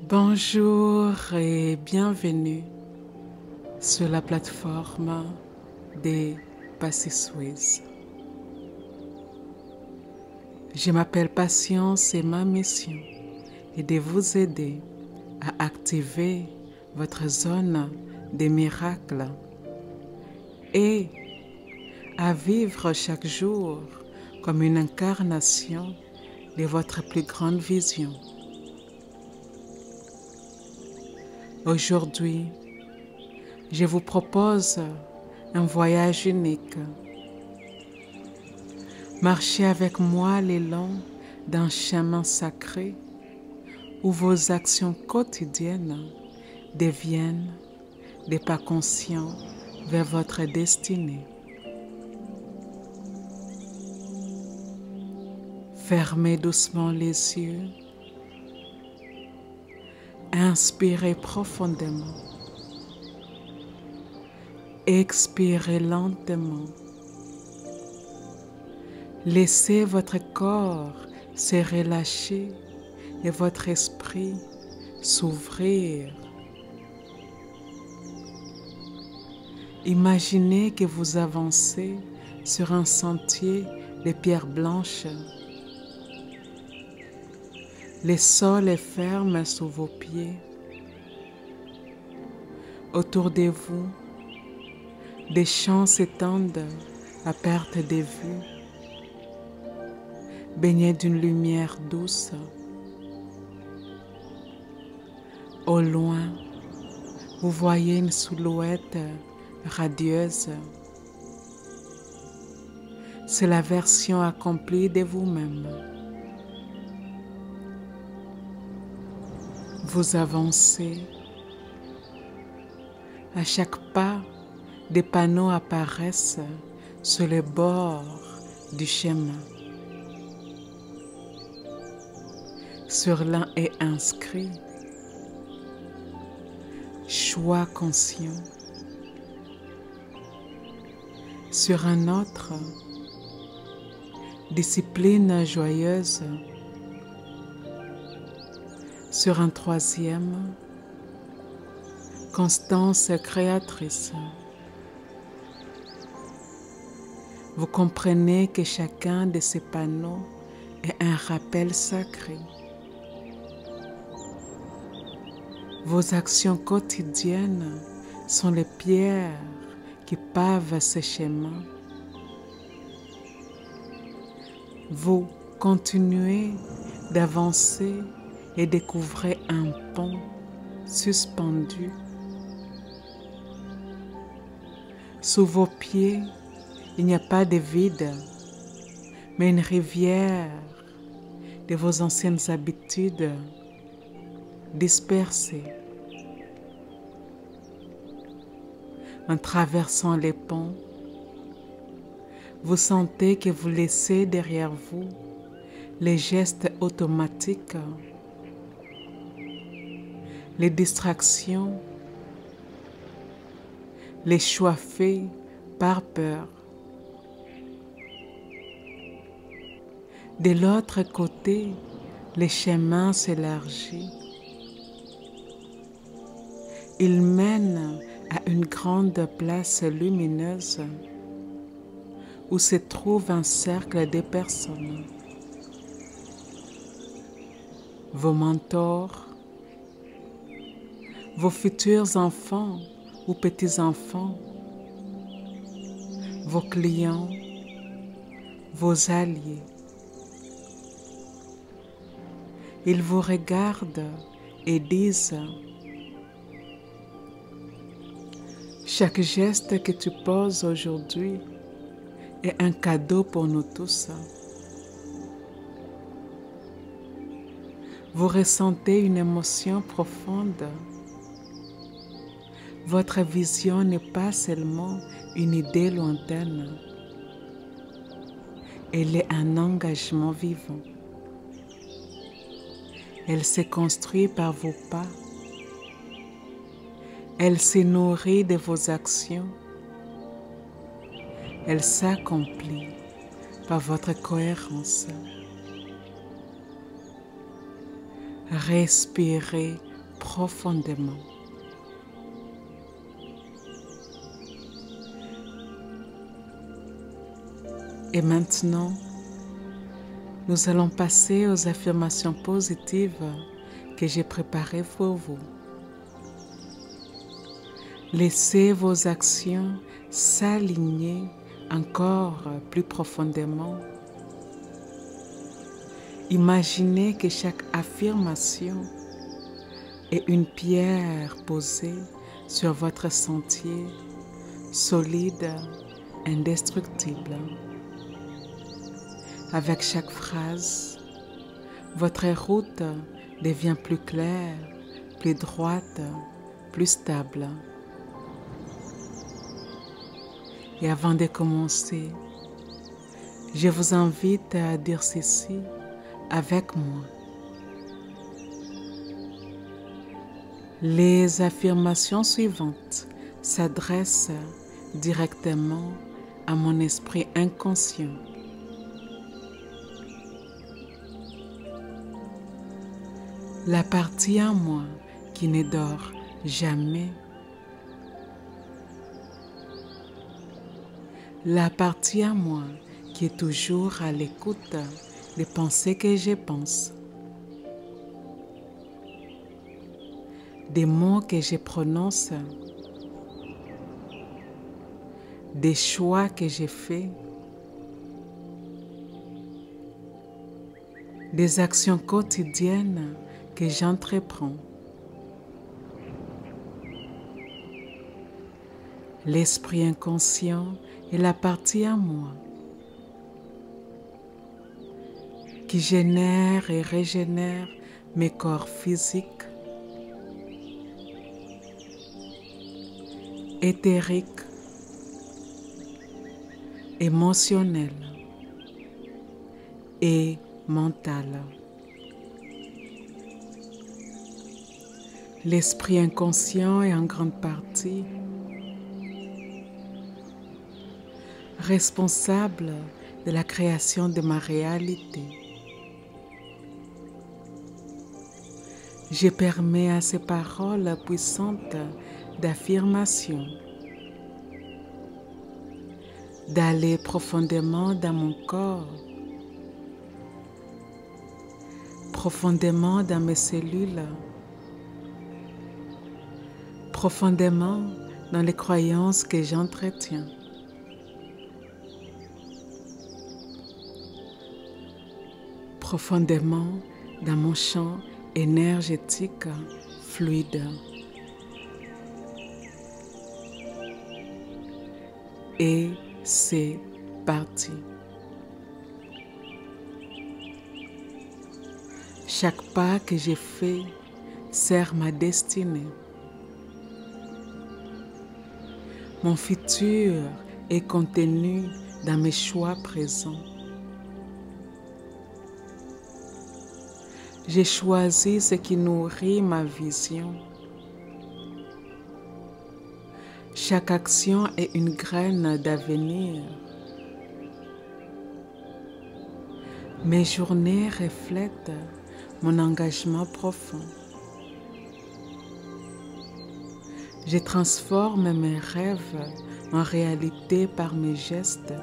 Bonjour et bienvenue sur la plateforme des Passiswiz. Je m'appelle Patience et ma mission est de vous aider à activer votre zone des miracles et à vivre chaque jour comme une incarnation de votre plus grande vision. Aujourd'hui, je vous propose un voyage unique. Marchez avec moi le long d'un chemin sacré où vos actions quotidiennes deviennent des pas conscients vers votre destinée. Fermez doucement les yeux. Inspirez profondément. Expirez lentement. Laissez votre corps se relâcher et votre esprit s'ouvrir. Imaginez que vous avancez sur un sentier de pierres blanches. Le sol est ferme sous vos pieds. Autour de vous, des champs s'étendent à perte de vue, baignés d'une lumière douce. Au loin, vous voyez une silhouette radieuse. C'est la version accomplie de vous-même. Vous avancez. À chaque pas, des panneaux apparaissent sur les bords du chemin. Sur l'un est inscrit « Choix conscient ». Sur un autre « Discipline joyeuse ». Sur un troisième, constance créatrice. Vous comprenez que chacun de ces panneaux est un rappel sacré. Vos actions quotidiennes sont les pierres qui pavent ces chemins. Vous continuez d'avancer et découvrez un pont suspendu. Sous vos pieds, il n'y a pas de vide, mais une rivière de vos anciennes habitudes dispersées. En traversant les ponts, vous sentez que vous laissez derrière vous les gestes automatiques, les distractions, les choix faits par peur. De l'autre côté, le chemin s'élargit. Il mène à une grande place lumineuse où se trouve un cercle de personnes. Vos mentors, vos futurs enfants ou petits-enfants, vos clients, vos alliés. Ils vous regardent et disent « Chaque geste que tu poses aujourd'hui est un cadeau pour nous tous. » Vous ressentez une émotion profonde. Votre vision n'est pas seulement une idée lointaine. Elle est un engagement vivant. Elle se construit par vos pas. Elle se nourrit de vos actions. Elle s'accomplit par votre cohérence. Respirez profondément. Et maintenant, nous allons passer aux affirmations positives que j'ai préparées pour vous. Laissez vos actions s'aligner encore plus profondément. Imaginez que chaque affirmation est une pierre posée sur votre sentier solide, indestructible. Avec chaque phrase, votre route devient plus claire, plus droite, plus stable. Et avant de commencer, je vous invite à dire ceci avec moi. Les affirmations suivantes s'adressent directement à mon esprit inconscient. La partie en moi qui ne dort jamais. La partie en moi qui est toujours à l'écoute des pensées que je pense, des mots que je prononce, des choix que j'ai faits, des actions quotidiennes que j'entreprends. L'esprit inconscient est la partie en moi qui génère et régénère mes corps physiques, éthériques, émotionnels et mentaux. L'esprit inconscient est en grande partie responsable de la création de ma réalité. Je permets à ces paroles puissantes d'affirmation d'aller profondément dans mon corps, profondément dans mes cellules, profondément dans les croyances que j'entretiens. Profondément dans mon champ énergétique fluide. Et c'est parti. Chaque pas que j'ai fait sert ma destinée. Mon futur est contenu dans mes choix présents. J'ai choisi ce qui nourrit ma vision. Chaque action est une graine d'avenir. Mes journées reflètent mon engagement profond. Je transforme mes rêves en réalité par mes gestes.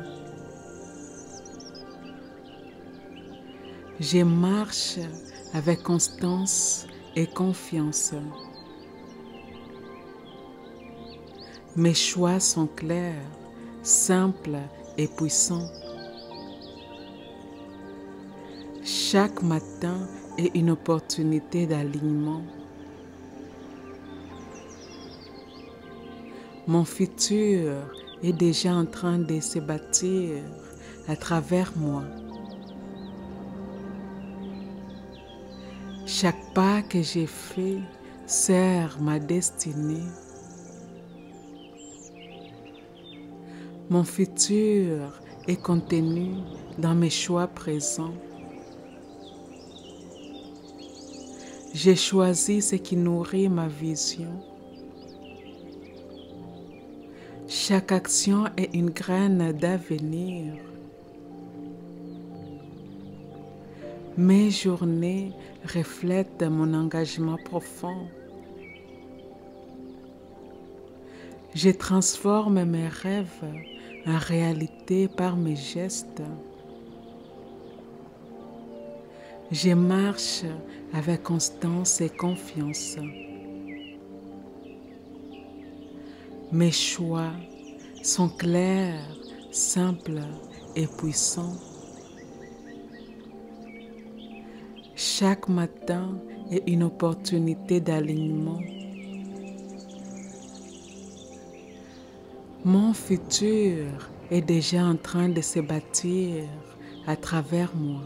Je marche avec constance et confiance. Mes choix sont clairs, simples et puissants. Chaque matin est une opportunité d'alignement. Mon futur est déjà en train de se bâtir à travers moi. Chaque pas que j'ai fait sert ma destinée. Mon futur est contenu dans mes choix présents. J'ai choisi ce qui nourrit ma vision. Chaque action est une graine d'avenir. Mes journées reflètent mon engagement profond. Je transforme mes rêves en réalité par mes gestes. Je marche avec constance et confiance. Mes choix sont clairs, simples et puissants. Chaque matin est une opportunité d'alignement. Mon futur est déjà en train de se bâtir à travers moi.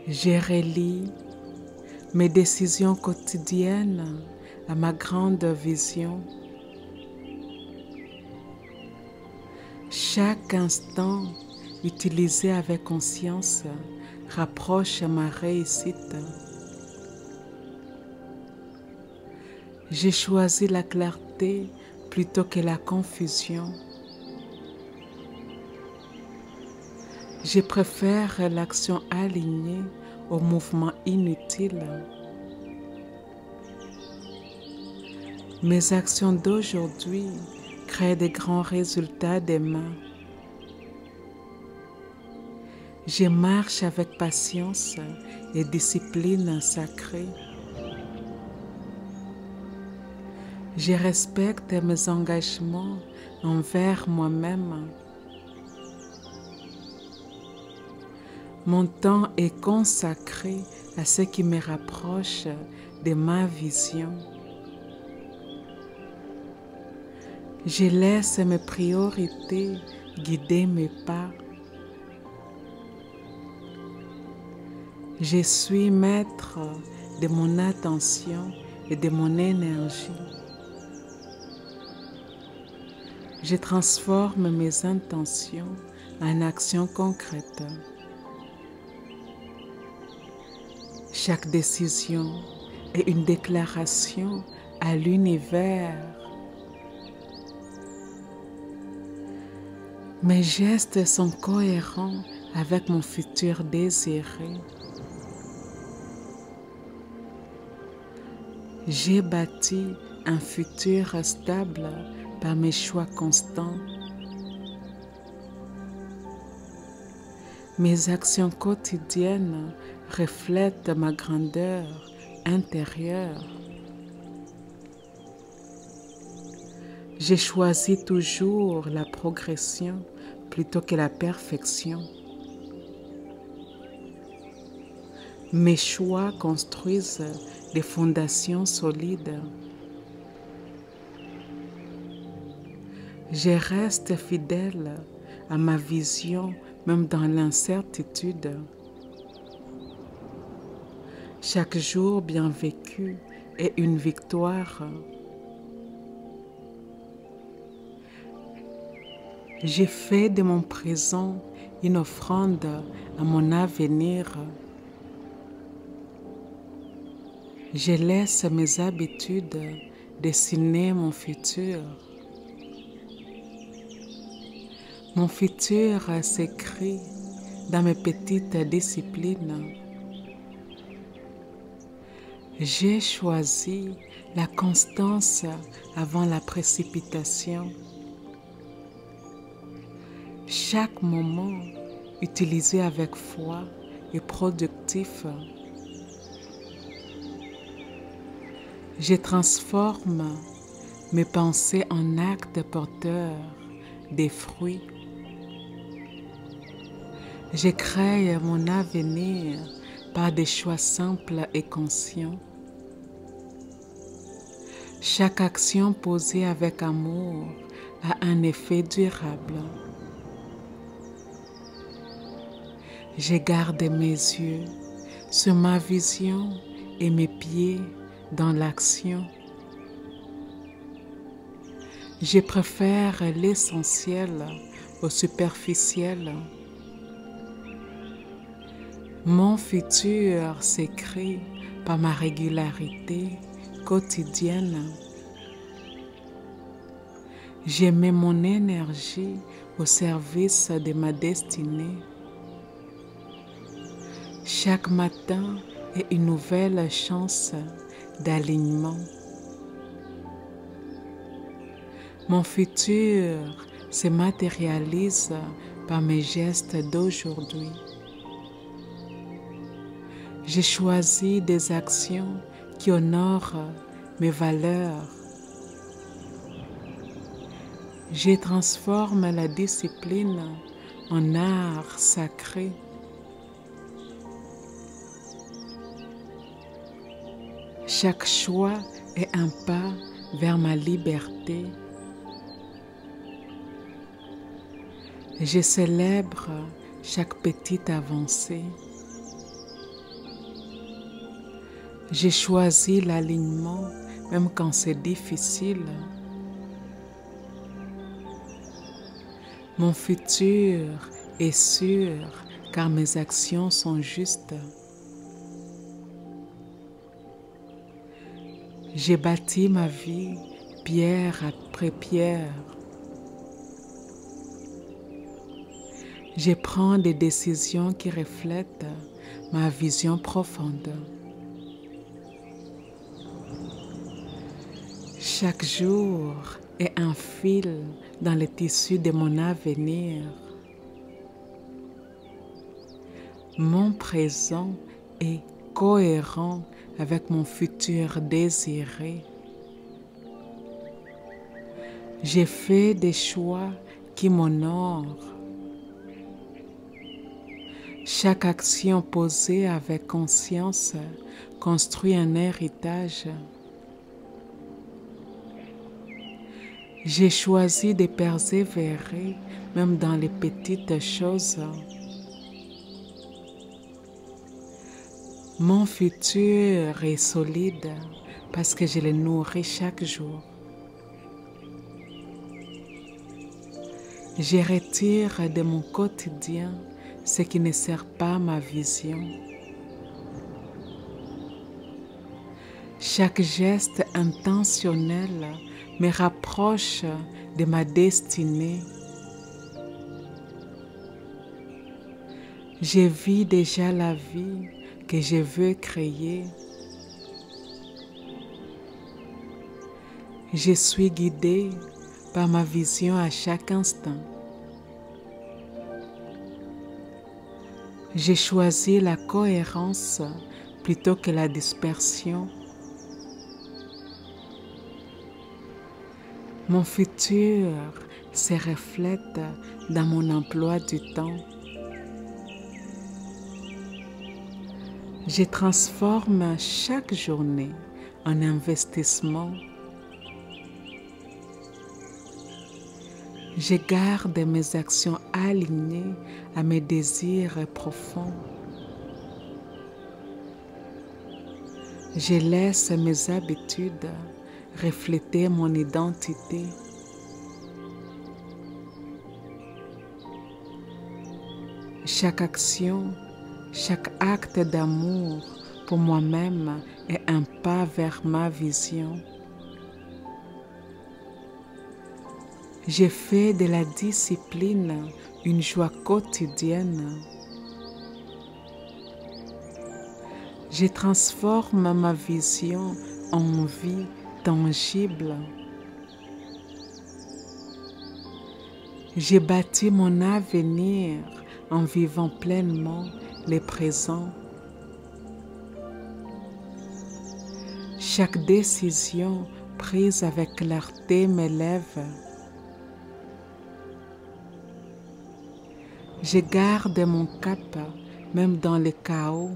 Je relie mes décisions quotidiennes à ma grande vision. Chaque instant utilisé avec conscience rapproche ma réussite. J'ai choisi la clarté plutôt que la confusion. Je préfère l'action alignée au mouvement inutile. Mes actions d'aujourd'hui créent de grands résultats demain. Je marche avec patience et discipline sacrée. Je respecte mes engagements envers moi-même. Mon temps est consacré à ce qui me rapproche de ma vision. Je laisse mes priorités guider mes pas. Je suis maître de mon attention et de mon énergie. Je transforme mes intentions en actions concrètes. Chaque décision est une déclaration à l'univers. Mes gestes sont cohérents avec mon futur désiré. J'ai bâti un futur stable par mes choix constants. Mes actions quotidiennes reflètent ma grandeur intérieure. J'ai choisi toujours la progression plutôt que la perfection. Mes choix construisent des fondations solides. Je reste fidèle à ma vision même dans l'incertitude. Chaque jour bien vécu est une victoire. J'ai fait de mon présent une offrande à mon avenir. Je laisse mes habitudes dessiner mon futur. Mon futur s'écrit dans mes petites disciplines. J'ai choisi la constance avant la précipitation. Chaque moment utilisé avec foi est productif. Je transforme mes pensées en actes porteurs des fruits. Je crée mon avenir par des choix simples et conscients. Chaque action posée avec amour a un effet durable. Je garde mes yeux sur ma vision et mes pieds dans l'action. Je préfère l'essentiel au superficiel. Mon futur s'écrit par ma régularité quotidienne. Je mets mon énergie au service de ma destinée. Chaque matin est une nouvelle chance d'alignement. Mon futur se matérialise par mes gestes d'aujourd'hui. J'ai choisi des actions qui honorent mes valeurs. Je transforme la discipline en art sacré. Chaque choix est un pas vers ma liberté. Je célèbre chaque petite avancée. J'ai choisi l'alignement même quand c'est difficile. Mon futur est sûr car mes actions sont justes. J'ai bâti ma vie pierre après pierre. Je prends des décisions qui reflètent ma vision profonde. Chaque jour est un fil dans le tissu de mon avenir. Mon présent est cohérent avec mon futur désiré. J'ai fait des choix qui m'honorent. Chaque action posée avec conscience construit un héritage. J'ai choisi de persévérer même dans les petites choses. Mon futur est solide parce que je le nourris chaque jour. Je retire de mon quotidien ce qui ne sert pas ma vision. Chaque geste intentionnel me rapproche de ma destinée. Je vis déjà la vie que je veux créer. Je suis guidée par ma vision à chaque instant. J'ai choisi la cohérence plutôt que la dispersion. Mon futur se reflète dans mon emploi du temps. Je transforme chaque journée en investissement. Je garde mes actions alignées à mes désirs profonds. Je laisse mes habitudes refléter mon identité. Chaque action, chaque acte d'amour pour moi-même est un pas vers ma vision. Je fais de la discipline une joie quotidienne. Je transforme ma vision en vie tangible. J'ai bâti mon avenir en vivant pleinement le présent. Chaque décision prise avec clarté m'élève. Je garde mon cap même dans le chaos.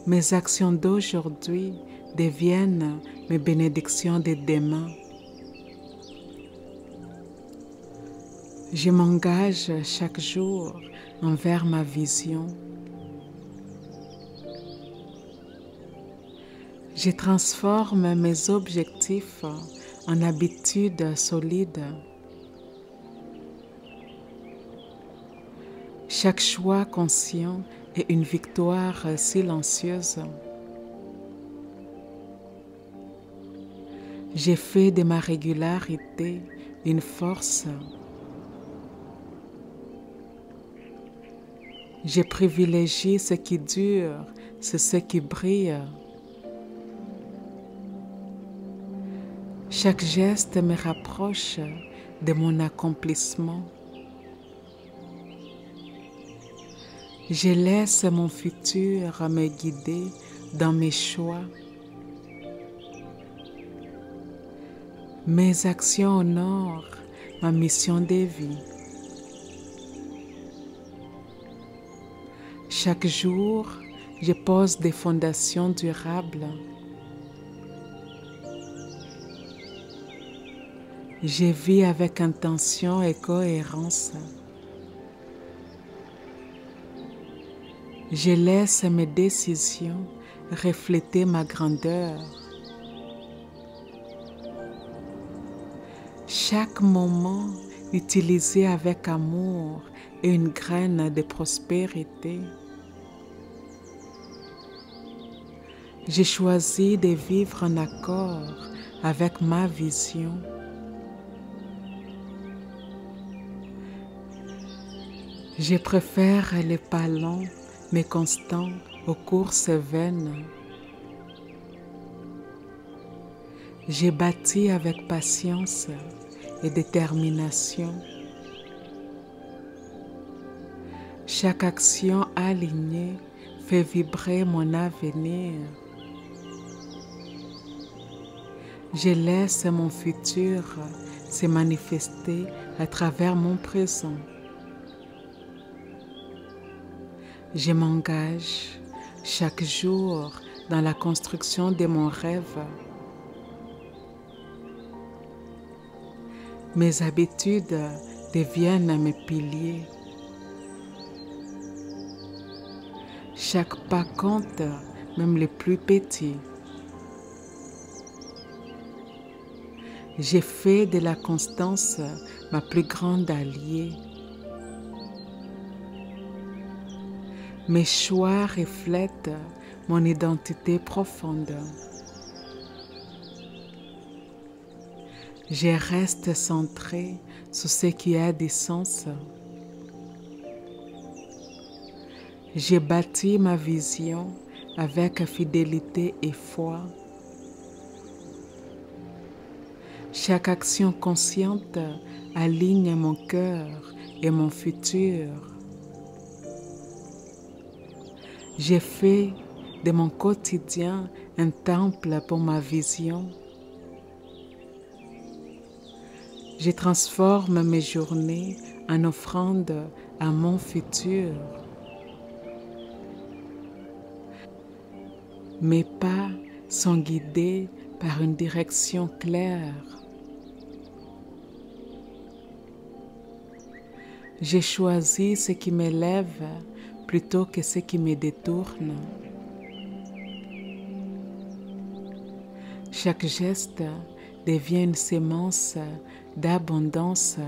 Mes actions d'aujourd'hui deviennent mes bénédictions de demain. Je m'engage chaque jour envers ma vision. Je transforme mes objectifs en habitudes solides. Chaque choix conscient est une victoire silencieuse. J'ai fait de ma régularité une force. Je privilégie ce qui dure, c'est ce qui brille. Chaque geste me rapproche de mon accomplissement. Je laisse mon futur me guider dans mes choix. Mes actions honorent ma mission de vie. Chaque jour, je pose des fondations durables. Je vis avec intention et cohérence. Je laisse mes décisions refléter ma grandeur. Chaque moment utilisé avec amour est une graine de prospérité. J'ai choisi de vivre en accord avec ma vision. Je préfère les pas longs mais constants aux courses vaines. J'ai bâti avec patience et détermination. Chaque action alignée fait vibrer mon avenir. Je laisse mon futur se manifester à travers mon présent. Je m'engage chaque jour dans la construction de mon rêve. Mes habitudes deviennent mes piliers. Chaque pas compte, même les plus petits. J'ai fait de la constance ma plus grande alliée. Mes choix reflètent mon identité profonde. Je reste centré sur ce qui a du sens. J'ai bâti ma vision avec fidélité et foi. Chaque action consciente aligne mon cœur et mon futur. J'ai fait de mon quotidien un temple pour ma vision. Je transforme mes journées en offrande à mon futur. Mes pas sont guidés par une direction claire. J'ai choisi ce qui m'élève plutôt que ce qui me détourne. Chaque geste devient une sémence d'abondance.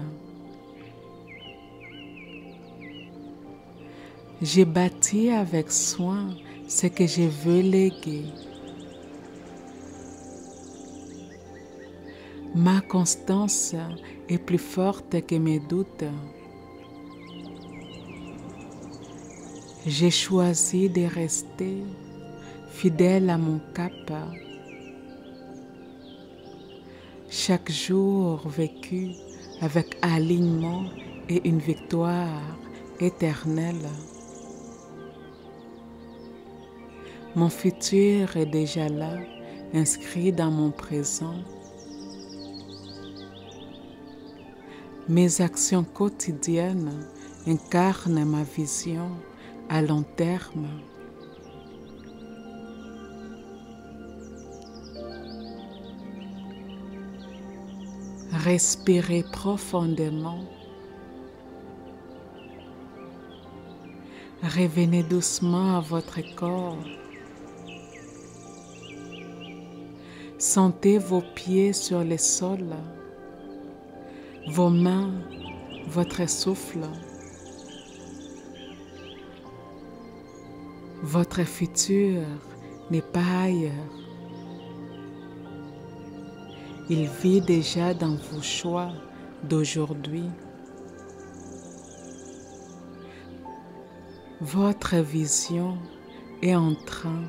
J'ai bâti avec soin ce que je veux léguer. Ma constance est plus forte que mes doutes. J'ai choisi de rester fidèle à mon cap. Chaque jour vécu avec alignement et une victoire éternelle. Mon futur est déjà là, inscrit dans mon présent. Mes actions quotidiennes incarnent ma vision à long terme. Respirez profondément. Revenez doucement à votre corps. Sentez vos pieds sur le sol, vos mains, votre souffle. Votre futur n'est pas ailleurs. Il vit déjà dans vos choix d'aujourd'hui. Votre vision est en train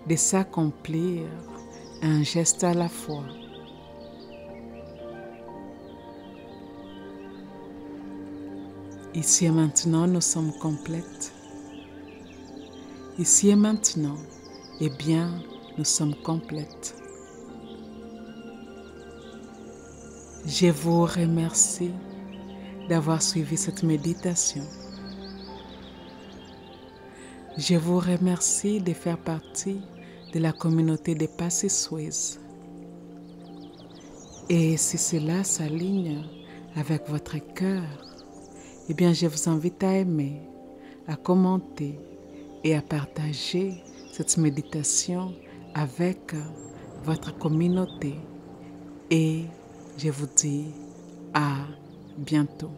de s'accomplir un geste à la fois. Ici et maintenant, nous sommes complètes. Ici et maintenant, eh bien, nous sommes complètes. Je vous remercie d'avoir suivi cette méditation. Je vous remercie de faire partie de la communauté des Passy-Suisse. Et si cela s'aligne avec votre cœur, eh bien, je vous invite à aimer, à commenter et à partager cette méditation avec votre communauté. Et je vous dis à bientôt.